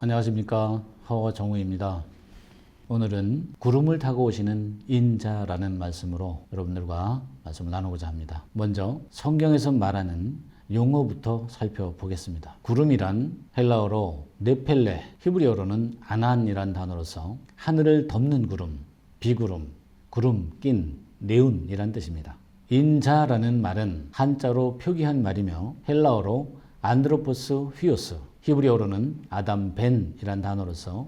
안녕하십니까, 허정우입니다. 오늘은 구름을 타고 오시는 인자라는 말씀으로 여러분들과 말씀을 나누고자 합니다. 먼저 성경에서 말하는 용어부터 살펴보겠습니다. 구름이란 헬라어로 네펠레, 히브리어로는 아난이란 단어로서 하늘을 덮는 구름, 비구름, 구름 낀 네운이란 뜻입니다. 인자라는 말은 한자로 표기한 말이며 헬라어로 안드로포스 휘오스, 히브리어로는 아담 벤이란 단어로서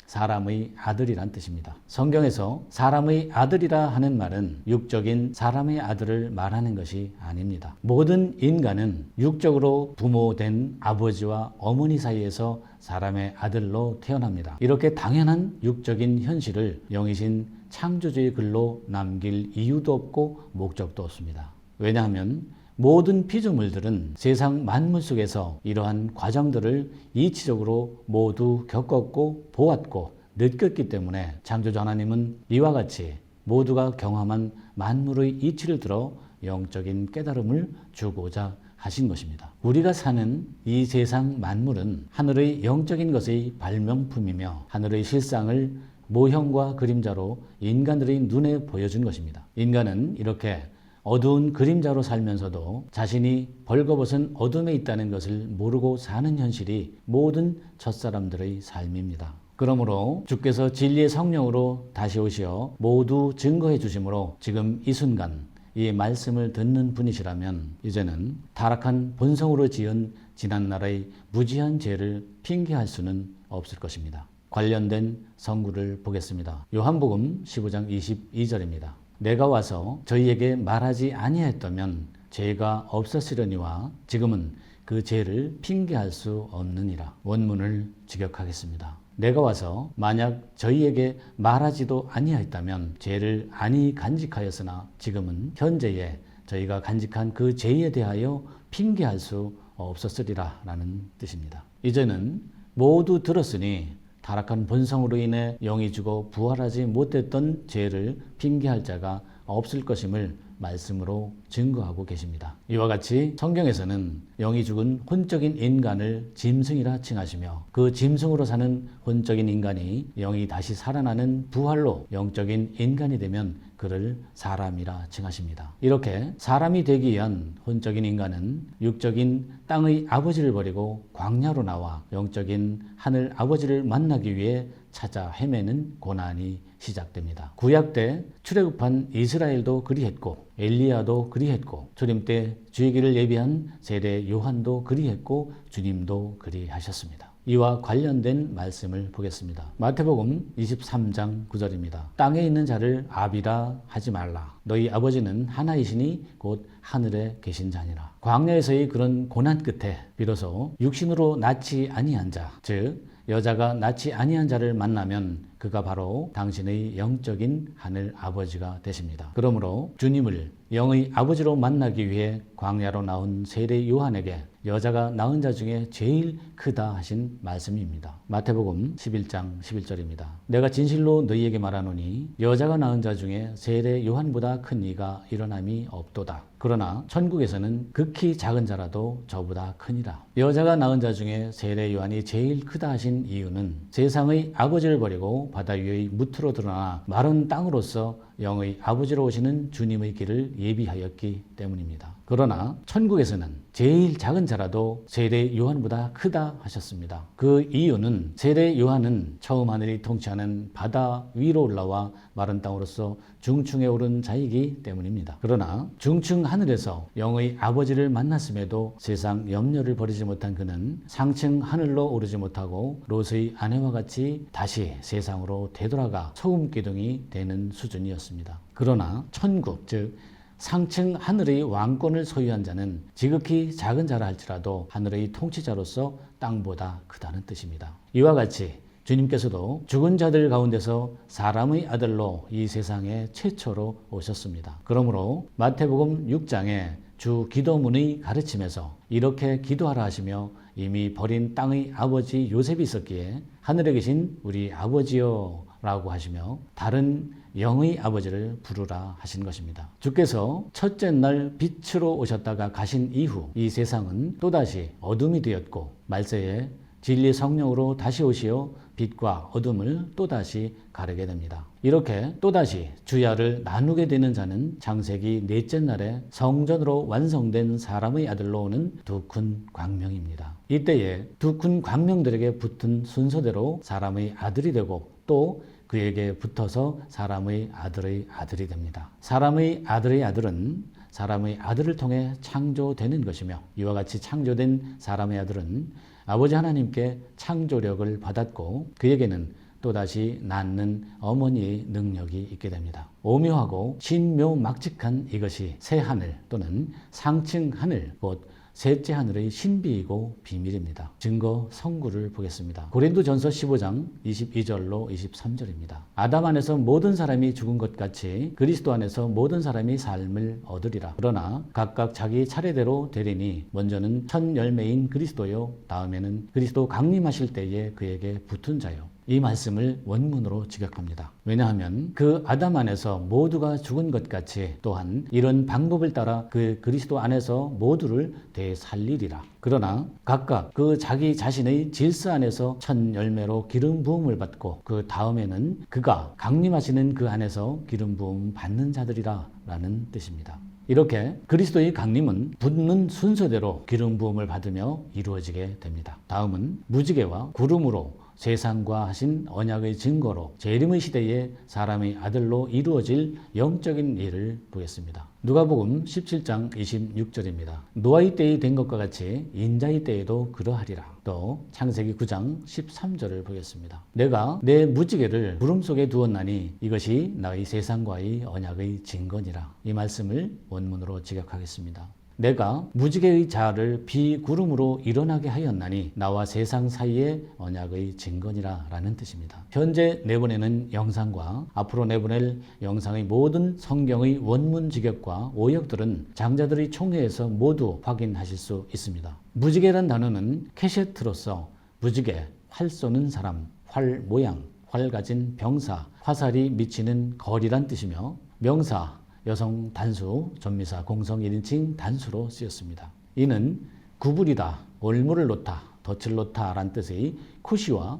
사람의 아들이란 뜻입니다. 성경에서 사람의 아들이라 하는 말은 육적인 사람의 아들을 말하는 것이 아닙니다. 모든 인간은 육적으로 부모된 아버지와 어머니 사이에서 사람의 아들로 태어납니다. 이렇게 당연한 육적인 현실을 영이신 창조주의 글로 남길 이유도 없고 목적도 없습니다. 왜냐하면 모든 피조물들은 세상 만물 속에서 이러한 과정들을 이치적으로 모두 겪었고 보았고 느꼈기 때문에 창조주 하나님은 이와 같이 모두가 경험한 만물의 이치를 들어 영적인 깨달음을 주고자 하신 것입니다. 우리가 사는 이 세상 만물은 하늘의 영적인 것의 발명품이며 하늘의 실상을 모형과 그림자로 인간들의 눈에 보여준 것입니다. 인간은 이렇게 어두운 그림자로 살면서도 자신이 벌거벗은 어둠에 있다는 것을 모르고 사는 현실이 모든 첫사람들의 삶입니다. 그러므로 주께서 진리의 성령으로 다시 오시어 모두 증거해 주심으로 지금 이 순간 이 말씀을 듣는 분이시라면 이제는 타락한 본성으로 지은 지난날의 무지한 죄를 핑계할 수는 없을 것입니다. 관련된 성구를 보겠습니다. 요한복음 15장 22절입니다. 내가 와서 저희에게 말하지 아니하였다면 죄가 없었으려니와 지금은 그 죄를 핑계할 수 없느니라. 원문을 직역하겠습니다. 내가 와서 만약 저희에게 말하지도 아니하였다면 죄를 아니 간직하였으나 지금은 현재에 저희가 간직한 그 죄에 대하여 핑계할 수 없었으리라 라는 뜻입니다. 이제는 모두 들었으니 타락한 본성으로 인해 영이 죽어 부활하지 못했던 죄를 핑계할 자가 없을 것임을 말씀으로 증거하고 계십니다. 이와 같이 성경에서는 영이 죽은 혼적인 인간을 짐승이라 칭하시며 그 짐승으로 사는 혼적인 인간이 영이 다시 살아나는 부활로 영적인 인간이 되면 그를 사람이라 칭하십니다. 이렇게 사람이 되기 위한 혼적인 인간은 육적인 땅의 아버지를 버리고 광야로 나와 영적인 하늘 아버지를 만나기 위해 찾아 헤매는 고난이 시작됩니다. 구약 때 출애굽한 이스라엘도 그리했고 엘리야도 그리했고 주님 때 주의 길을 예비한 세례 요한도 그리했고 주님도 그리하셨습니다. 이와 관련된 말씀을 보겠습니다. 마태복음 23장 9절입니다. 땅에 있는 자를 아비라 하지 말라. 너희 아버지는 하나이시니 곧 하늘에 계신 자니라. 광야에서의 그런 고난 끝에 비로소 육신으로 낳지 아니한 자, 즉 여자가 낳지 아니한 자를 만나면 그가 바로 당신의 영적인 하늘 아버지가 되십니다. 그러므로 주님을 영의 아버지로 만나기 위해 광야로 나온 세례 요한에게 여자가 낳은 자 중에 제일 크다 하신 말씀입니다. 마태복음 11장 11절입니다. 내가 진실로 너희에게 말하노니 여자가 낳은 자 중에 세례 요한보다 큰 이가 일어남이 없도다. 그러나 천국에서는 극히 작은 자라도 저보다 크니라. 여자가 낳은 자 중에 세례 요한이 제일 크다 하신 이유는 세상의 아버지를 버리고 바다 위의 무트로 드러나 마른 땅으로서 영의 아버지로 오시는 주님의 길을 예비하였기 때문입니다. 그러나 천국에서는 제일 작은 자라도 세례 요한보다 크다 하셨습니다. 그 이유는 세례 요한은 처음 하늘이 통치하는 바다 위로 올라와 마른 땅으로서 중층에 오른 자이기 때문입니다. 그러나 중층 하늘에서 영의 아버지를 만났음에도 세상 염려를 버리지 못한 그는 상층 하늘로 오르지 못하고 롯의 아내와 같이 다시 세상으로 되돌아가 소금 기둥이 되는 수준이었습니다. 그러나 천국, 즉 상층 하늘의 왕권을 소유한 자는 지극히 작은 자라 할지라도 하늘의 통치자로서 땅보다 크다는 뜻입니다. 이와 같이 주님께서도 죽은 자들 가운데서 사람의 아들로 이 세상에 최초로 오셨습니다. 그러므로 마태복음 6장에 주 기도문의 가르침에서 이렇게 기도하라 하시며 이미 버린 땅의 아버지 요셉이 있었기에 하늘에 계신 우리 아버지여 라고 하시며 다른 영의 아버지를 부르라 하신 것입니다. 주께서 첫째 날 빛으로 오셨다가 가신 이후 이 세상은 또다시 어둠이 되었고 말세에 진리 성령으로 다시 오시어 빛과 어둠을 또다시 가르게 됩니다. 이렇게 또다시 주야를 나누게 되는 자는 창세기 넷째 날에 성전으로 완성된 사람의 아들로 오는 두 큰 광명입니다. 이때에 두 큰 광명들에게 붙은 순서대로 사람의 아들이 되고 또 그에게 붙어서 사람의 아들의 아들이 됩니다. 사람의 아들의 아들은 사람의 아들을 통해 창조되는 것이며 이와 같이 창조된 사람의 아들은 아버지 하나님께 창조력을 받았고 그에게는 또다시 낳는 어머니의 능력이 있게 됩니다. 오묘하고 신묘막직한 이것이 새 하늘 또는 상층 하늘 곧 셋째 하늘의 신비이고 비밀입니다. 증거 성구를 보겠습니다. 고린도전서 15장 22절로 23절입니다. 아담 안에서 모든 사람이 죽은 것 같이 그리스도 안에서 모든 사람이 삶을 얻으리라. 그러나 각각 자기 차례대로 되리니 먼저는 첫 열매인 그리스도요 다음에는 그리스도 강림하실 때에 그에게 붙은 자요. 이 말씀을 원문으로 직역합니다. 왜냐하면 그 아담 안에서 모두가 죽은 것 같이 또한 이런 방법을 따라 그 그리스도 안에서 모두를 되살리리라. 그러나 각각 그 자기 자신의 질서 안에서 첫 열매로 기름 부음을 받고 그 다음에는 그가 강림하시는 그 안에서 기름 부음 받는 자들이라 라는 뜻입니다. 이렇게 그리스도의 강림은 붙는 순서대로 기름 부음을 받으며 이루어지게 됩니다. 다음은 무지개와 구름으로 세상과 하신 언약의 증거로 재림의 시대에 사람의 아들로 이루어질 영적인 일을 보겠습니다. 누가복음 17장 26절입니다. 노아의 때에 된 것과 같이 인자의 때에도 그러하리라. 또 창세기 9장 13절을 보겠습니다. 내가 내 무지개를 구름 속에 두었나니 이것이 나의 세상과의 언약의 증거니라. 이 말씀을 원문으로 직역하겠습니다. 내가 무지개의 자를 비구름으로 일어나게 하였나니 나와 세상 사이의 언약의 증거니라 라는 뜻입니다. 현재 내보내는 영상과 앞으로 내보낼 영상의 모든 성경의 원문 직역과 오역들은 장자들의 총회에서 모두 확인하실 수 있습니다. 무지개란 단어는 캐셰트로서 무지개, 활 쏘는 사람, 활 모양, 활 가진 병사, 화살이 미치는 거리란 뜻이며 명사, 여성 단수, 전미사 공성 1인칭 단수로 쓰였습니다. 이는 구부리다, 올무를 놓다, 덫을 놓다 라는 뜻의 쿠시와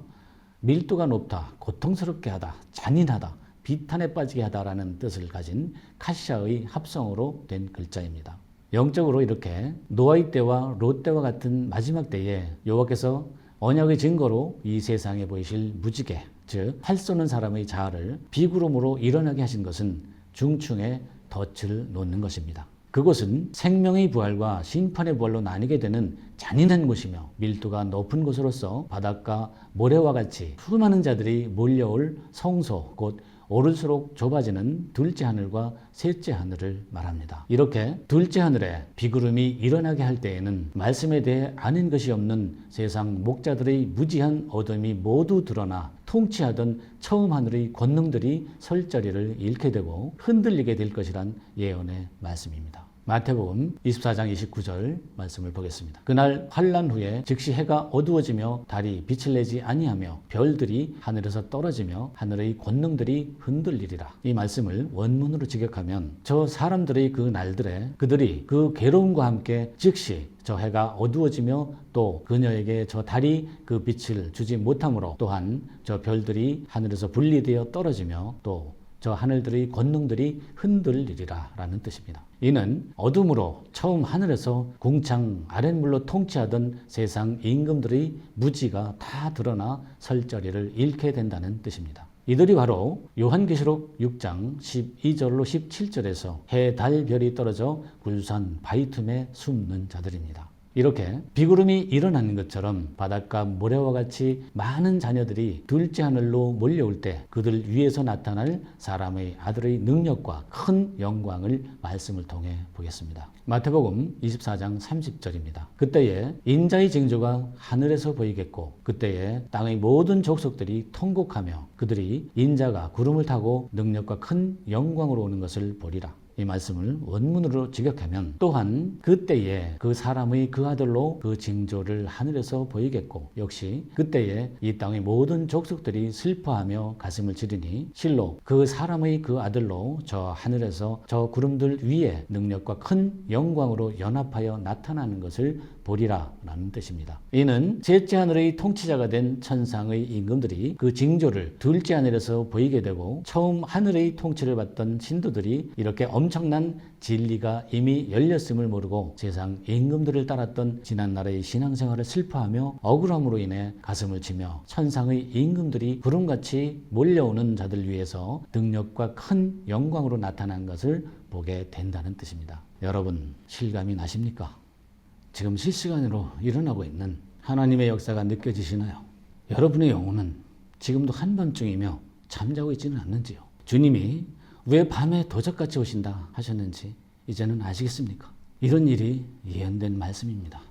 밀도가 높다, 고통스럽게 하다, 잔인하다, 비탄에 빠지게 하다 라는 뜻을 가진 카시아의 합성어로 된 글자입니다. 영적으로 이렇게 노아의 때와 롯 때와 같은 마지막 때에 여호와께서 언약의 증거로 이 세상에 보이실 무지개, 즉 활 쏘는 사람의 자아를 비구름으로 일어나게 하신 것은 중충에 덫을 놓는 것입니다. 그곳은 생명의 부활과 심판의 부활로 나뉘게 되는 잔인한 곳이며 밀도가 높은 곳으로서 바닷가 모래와 같이 수많은 자들이 몰려올 성소 곧 오를수록 좁아지는 둘째 하늘과 셋째 하늘을 말합니다. 이렇게 둘째 하늘에 비구름이 일어나게 할 때에는 말씀에 대해 아는 것이 없는 세상 목자들의 무지한 어둠이 모두 드러나 통치하던 처음 하늘의 권능들이 설 자리를 잃게 되고 흔들리게 될 것이란 예언의 말씀입니다. 마태복음 24장 29절 말씀을 보겠습니다. 그날 환난 후에 즉시 해가 어두워지며 달이 빛을 내지 아니하며 별들이 하늘에서 떨어지며 하늘의 권능들이 흔들리리라. 이 말씀을 원문으로 직역하면 저 사람들의 그 날들에 그들이 그 괴로움과 함께 즉시 저 해가 어두워지며 또 그녀에게 저 달이 그 빛을 주지 못하므로 또한 저 별들이 하늘에서 분리되어 떨어지며 또 저 하늘들의 권능들이 흔들리리라 라는 뜻입니다. 이는 어둠으로 처음 하늘에서 궁창 아랫물로 통치하던 세상 임금들의 무지가 다 드러나 설 자리를 잃게 된다는 뜻입니다. 이들이 바로 요한계시록 6장 12절로 17절에서 해, 달, 별이 떨어져 굴산 바위 틈에 숨는 자들입니다. 이렇게 비구름이 일어나는 것처럼 바닷가 모래와 같이 많은 자녀들이 둘째 하늘로 몰려올 때 그들 위에서 나타날 사람의 아들의 능력과 큰 영광을 말씀을 통해 보겠습니다. 마태복음 24장 30절입니다. 그때에 인자의 징조가 하늘에서 보이겠고 그때에 땅의 모든 족속들이 통곡하며 그들이 인자가 구름을 타고 능력과 큰 영광으로 오는 것을 보리라. 이 말씀을 원문으로 직역하면 또한 그때에 그 사람의 그 아들로 그 징조를 하늘에서 보이겠고 역시 그때에 이 땅의 모든 족속들이 슬퍼하며 가슴을 지르니 실로 그 사람의 그 아들로 저 하늘에서 저 구름들 위에 능력과 큰 영광으로 연합하여 나타나는 것을 보리라 라는 뜻입니다. 이는 셋째 하늘의 통치자가 된 천상의 임금들이 그 징조를 둘째 하늘에서 보이게 되고 처음 하늘의 통치를 받던 신도들이 이렇게 엄청난 진리가 이미 열렸음을 모르고 세상 임금들을 따랐던 지난날의 신앙생활을 슬퍼하며 억울함으로 인해 가슴을 치며 천상의 임금들이 구름같이 몰려오는 자들 위해서 능력과 큰 영광으로 나타난 것을 보게 된다는 뜻입니다. 여러분 실감이 나십니까? 지금 실시간으로 일어나고 있는 하나님의 역사가 느껴지시나요? 여러분의 영혼은 지금도 한밤중이며 잠자고 있지는 않는지요? 주님이 왜 밤에 도적같이 오신다 하셨는지 이제는 아시겠습니까? 이런 일이 예언된 말씀입니다.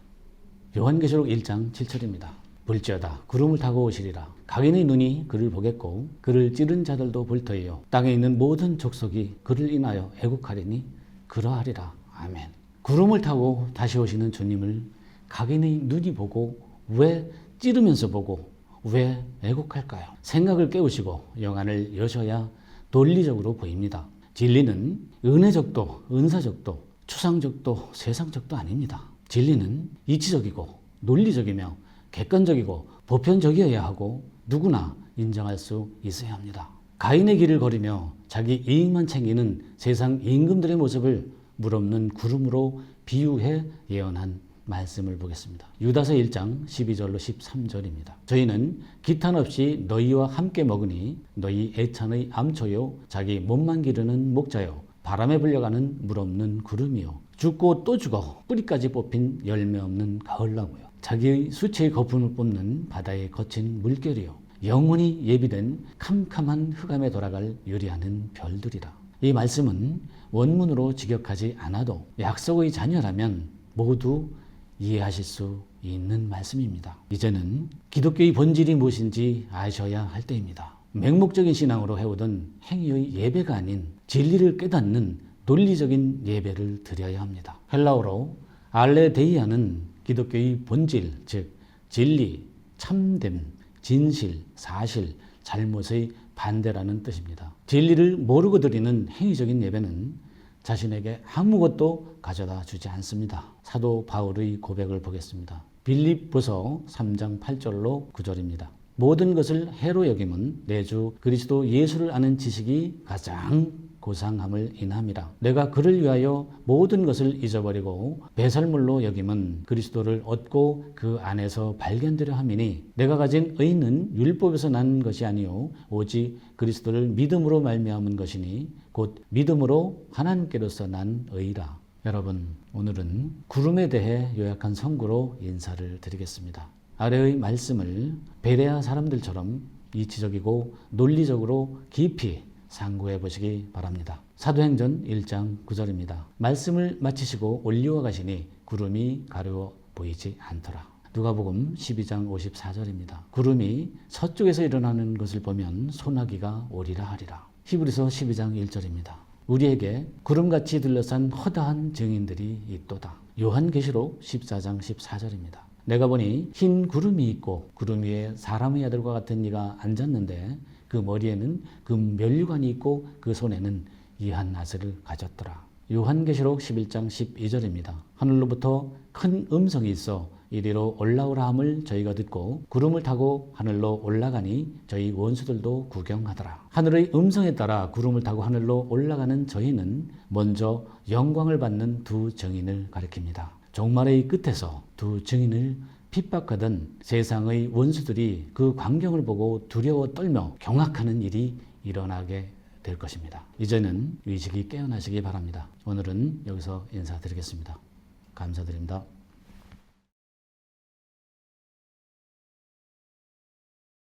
요한계시록 1장 7절입니다. 볼지어다 구름을 타고 오시리라. 각인의 눈이 그를 보겠고 그를 찌른 자들도 볼 터이요 땅에 있는 모든 족속이 그를 인하여 애국하리니 그러하리라. 아멘. 구름을 타고 다시 오시는 주님을 각인의 눈이 보고 왜 찌르면서 보고 왜 애국할까요? 생각을 깨우시고 영안을 여셔야 논리적으로 보입니다. 진리는 은혜적도 은사적도 추상적도 세상적도 아닙니다. 진리는 이치적이고 논리적이며 객관적이고 보편적이어야 하고 누구나 인정할 수 있어야 합니다. 가인의 길을 걸으며 자기 이익만 챙기는 세상 임금들의 모습을 물없는 구름으로 비유해 예언한 말씀을 보겠습니다. 유다서 1장 12절로 13절입니다. 저희는 기탄 없이 너희와 함께 먹으니 너희 애찬의 암초요 자기 몸만 기르는 목자요 바람에 불려가는 물없는 구름이요 죽고 또 죽어 뿌리까지 뽑힌 열매 없는 가을나무요 자기의 수치의 거품을 뿜는 바다의 거친 물결이요 영원히 예비된 캄캄한 흑암에 돌아갈 유리하는 별들이라. 이 말씀은 원문으로 직역하지 않아도 약속의 자녀라면 모두 이해하실 수 있는 말씀입니다. 이제는 기독교의 본질이 무엇인지 아셔야 할 때입니다. 맹목적인 신앙으로 해오던 행위의 예배가 아닌 진리를 깨닫는 논리적인 예배를 드려야 합니다. 헬라어로 알레데이아는 기독교의 본질, 즉 진리, 참됨, 진실, 사실, 잘못의 반대라는 뜻입니다. 진리를 모르고 드리는 행위적인 예배는 자신에게 아무것도 가져다 주지 않습니다. 사도 바울의 고백을 보겠습니다. 빌립보서 3장 8절로 9절입니다. 모든 것을 해로 여김은 내 주 그리스도 예수를 아는 지식이 가장 고상함을 인함이라. 내가 그를 위하여 모든 것을 잊어버리고 배설물로 여김은 그리스도를 얻고 그 안에서 발견되려 함이니 내가 가진 의는 율법에서 난 것이 아니요 오직 그리스도를 믿음으로 말미암은 것이니 곧 믿음으로 하나님께로서 난 의라. 여러분 오늘은 구름에 대해 요약한 성구로 인사를 드리겠습니다. 아래의 말씀을 베레아 사람들처럼 이치적이고 논리적으로 깊이 상고해 보시기 바랍니다. 사도행전 1장 9절입니다. 말씀을 마치시고 올리워 가시니 구름이 가려 보이지 않더라. 누가복음 12장 54절입니다. 구름이 서쪽에서 일어나는 것을 보면 소나기가 오리라 하리라. 히브리서 12장 1절입니다. 우리에게 구름같이 둘러싼 허다한 증인들이 있도다. 요한계시록 14장 14절입니다. 내가 보니 흰 구름이 있고 구름 위에 사람의 아들과 같은 이가 앉았는데 그 머리에는 금 면류관이 있고 그 손에는 이한 나스를 가졌더라. 요한계시록 11장 12절입니다. 하늘로부터 큰 음성이 있어 이리로 올라오라 함을 저희가 듣고 구름을 타고 하늘로 올라가니 저희 원수들도 구경하더라. 하늘의 음성에 따라 구름을 타고 하늘로 올라가는 저희는 먼저 영광을 받는 두 증인을 가리킵니다. 종말의 끝에서 두 증인을 핍박하던 세상의 원수들이 그 광경을 보고 두려워 떨며 경악하는 일이 일어나게 될 것입니다. 이제는 의식이 깨어나시기 바랍니다. 오늘은 여기서 인사드리겠습니다. 감사드립니다.